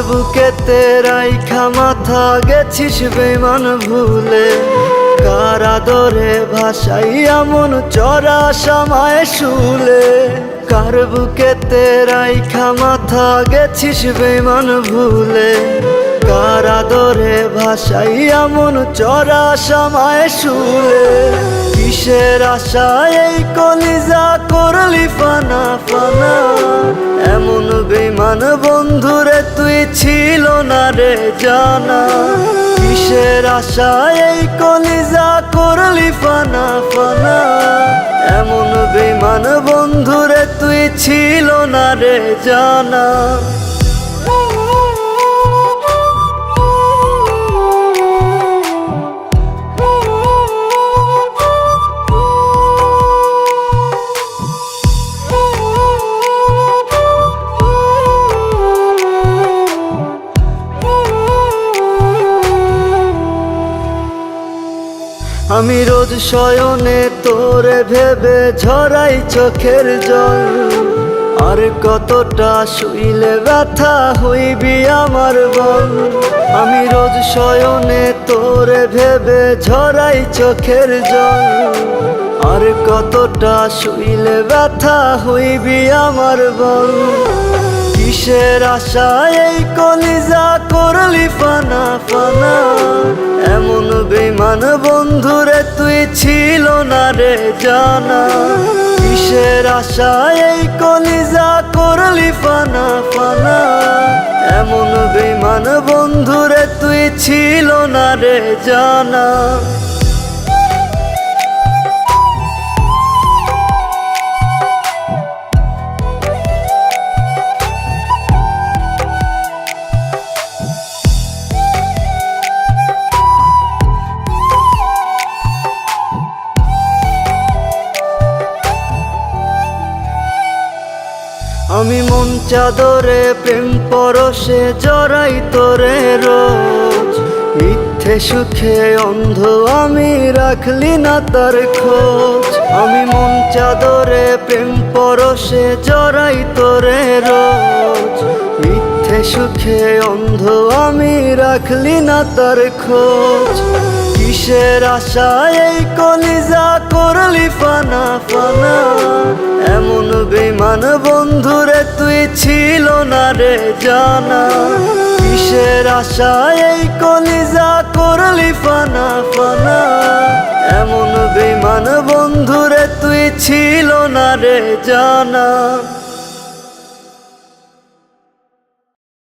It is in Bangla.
বুকেতে রাইখা মাথা গেছিস বেমান ভুলে, কার আদরে ভাসাইয়া মন চরা সামায় শুলে। কার বুকেতে রাইখা মাথা গেছিস বেমান ভুলে, কার আদরে ভাসাইয়া মন চরা সামায় শুলে। কিসের আশায় এই কলিজা করলি ফানা ফানা, এমন বেমান বন্ধুরে তুই ছিল না রে জানা। কিসের আশায় এই কলিজা করলি ফানা ফানা, এমন বেমান বন্ধুরে তুই ছিল না রে জানা। আমি রোজ শয়নে তোরে ভেবে ঝরাই চোখের জল, আর কতটা শুইলে ব্যথা হইবি আমার বল। আমি রোজ শয়নে তোরে ভেবে ঝরাই চোখের জল, আর কতটা শুইলে ব্যথা হইবি আমার বল। কিসের আশায় এই কলিজা করলি ফানা ফানা, এমন বেমান বন্ধুরে তুই ছিল না রে জানা। কিসের আশায় এই কলিজা করলি ফানা ফানা, এমন বেমান বন্ধুরে তুই ছিল না রে জানা। আমি মন চাদরে প্রেম পরশে জড়াই তোরে রোজ, মিথ্যে সুখে অন্ধ আমি রাখলি না তার খোঁজ। আমি মন চাদরে প্রেম পরশে জড়াই তোরে রোজ, মিথ্যে সুখে অন্ধ আমি রাখলি না তার খোঁজ। কিসের আশায় এই কলিজা করলি ফানা ফানা, এমন বেমান বন্ধুরে তুই ছিল না রে জানা। কিসের আশায় এই কলিজা করলি ফানা ফানা, এমন বেমান বন্ধুরে তুই ছিল না রে জানা।